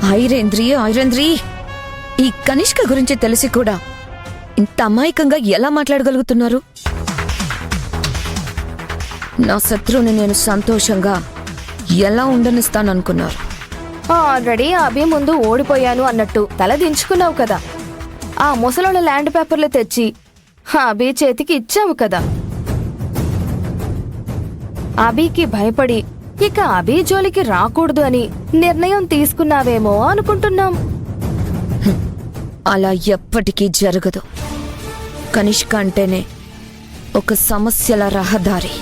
ఐరేంద్రి, ఈ కనిష్క గురించి తెలిసి కూడా ఇంత అమాయకంగా ఎలా మాట్లాడగలుగుతున్నారు? నా శత్రువుని నేను సంతోషంగా ఎలా ఉండనిస్తాననుకున్నారు? ఆల్రెడీ అభి ముందు ఓడిపోయాను అన్నట్టు తల దించుకున్నావు కదా. ఆ ముసలోళ్ళ ల్యాండ్ పేపర్లు తెచ్చి అభి చేతికి ఇచ్చావు కదా. అభికి భయపడి ఇక అభి జోలికి రాకూడదు అని నిర్ణయం తీసుకున్నావేమో అనుకుంటున్నాం. అలా ఎప్పటికీ జరగదు. కనిష్క అంటేనే ఒక సమస్యల రహదారి.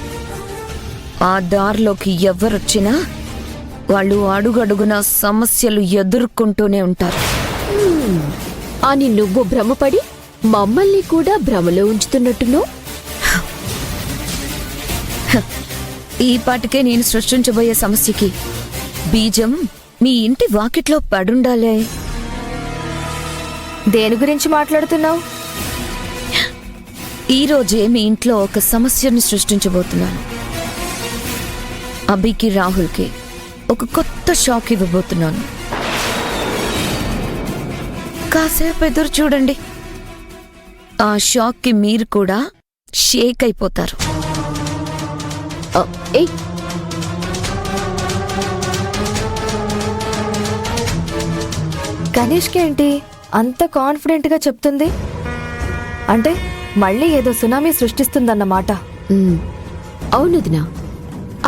ఆ దారిలోకి ఎవరొచ్చినా వాళ్ళు అడుగడుగున సమస్యలు ఎదుర్కొంటూనే ఉంటారు అని నువ్వు భ్రమపడి మమ్మల్ని కూడా భ్రమలో ఉంచుతున్నట్టును. ఈ పాటికే నేను సృష్టించబోయే సమస్యకి బీజం మీ ఇంటి వాకిట్లో పడుండాలే. దేని గురించి మాట్లాడుతున్నావు? ఈరోజే మీ ఇంట్లో ఒక సమస్యను సృష్టించబోతున్నాను. అభికి రాహుల్కి ఒక కొత్త షాక్ ఇవ్వబోతున్నాను. కాసేపు ఎదురు చూడండి. ఆ షాక్కి మీరు కూడా షేక్ అయిపోతారు. కనిష్క ఏంటి అంత కాన్ఫిడెంట్ గా చెప్తుంది? అంటే మళ్ళీ ఏదో సునామీ సృష్టిస్తుందన్నమాట. అవునదినా,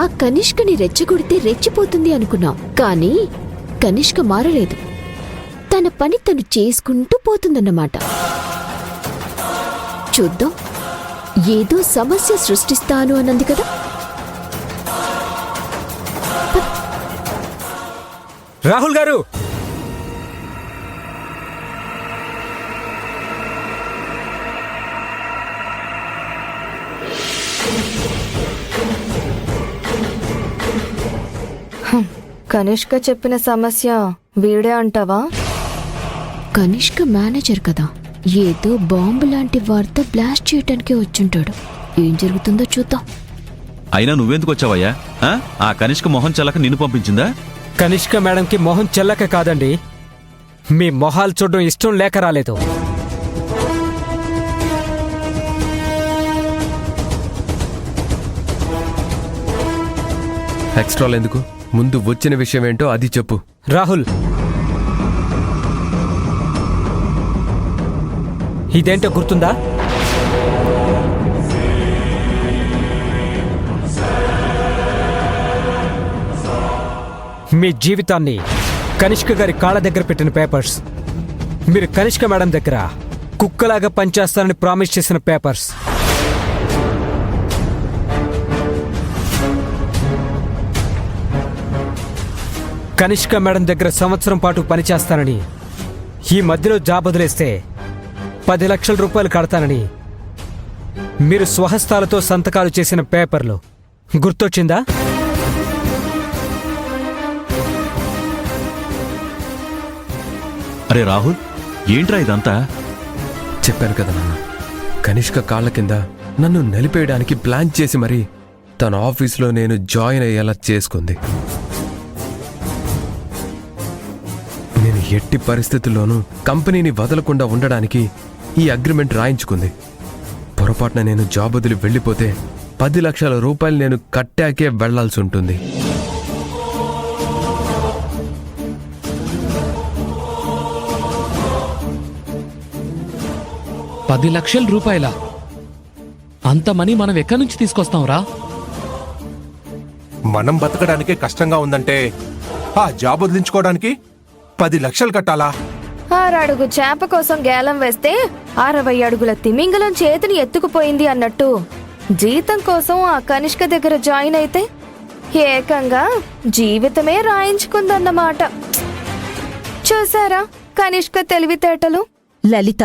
ఆ కనిష్కని రెచ్చగొడితే రెచ్చిపోతుంది అనుకున్నాం. కానీ కనిష్క మారలేదు. తన పని తను చేసుకుంటూ పోతుందన్నమాట. చూద్దాం. ఏదో సమస్య సృష్టిస్తాను అన్నది కదా. రాహుల్ గారు, కనిష్క చెప్పిన సమస్య వీడే అంటావా? కనిష్క మేనేజర్ కదా, ఏదో బాంబు లాంటి వార్త బ్లాస్ట్ చేయటానికి వచ్చుంటాడు. ఏం జరుగుతుందో చూద్దాం. అయినా నువ్వెందుకు వచ్చావయ్యా? ఆ కనిష్క మొహం చెల్లక నిన్ను పంపించిందా? కనిష్క మేడంకి మొహం చెల్లక కాదండి, మీ మొహాలు చూడడం ఇష్టం లేక రాలేదు. ఎక్స్ట్రాలు ఎందుకు? ముందు వచ్చిన విషయం ఏంటో అది చెప్పు. రాహుల్, ఇదేంటో గుర్తుందా? మీ జీవితాన్ని కనిష్క గారి కాళ్ళ దగ్గర పెట్టిన పేపర్స్. మీరు కనిష్క మేడం దగ్గర కుక్కలాగా పనిచేస్తారని ప్రామిస్ చేసిన పేపర్స్. కనిష్క మేడం దగ్గర సంవత్సరం పాటు పనిచేస్తానని, ఈ మధ్యలో జాబ్ వదిలేస్తే 10 లక్షల రూపాయలు కడతానని మీరు స్వహస్తాలతో సంతకాలు చేసిన పేపర్లు గుర్తొచ్చిందా? అరే రాహుల్, ఏంట్రా ఇదంతా? చెప్పాను కదా నాన్న, కనిష్క కాళ్ళ కింద నన్ను నిలిపేయడానికి ప్లాన్ చేసి మరీ తన ఆఫీస్లో నేను జాయిన్ అయ్యేలా చేసుకుంది. నేను ఎట్టి పరిస్థితుల్లోనూ కంపెనీని వదలకుండా ఉండడానికి ఈ అగ్రిమెంట్ రాయించుకుంది. పొరపాటున నేను జాబ్ వదిలి వెళ్ళిపోతే 10 లక్షల రూపాయలు నేను కట్టాకే వెళ్లాల్సి ఉంటుంది. ₹10 లక్షలు? అంత మనీ మనం ఎక్కడి నుంచి తీసుకొస్తాంరా? మనం బతకడానికే కష్టంగా ఉందంటే ఆ జాబ్ వదిలించుకోవడానికి 10 లక్షలు కట్టాలా? 6 అడుగు చేప కోసం గేలం వేస్తే 60 అడుగుల తిమింగలం చేతిని ఎత్తుకుపోయింది అన్నట్టు జీతం కోసం ఆ కనిష్క దగ్గర జాయిన్ అయితే ఏకంగా జీవితమే రాయించుకుందన్నమాట. చూసారా కనిష్క తెలివితేటలు? లలిత,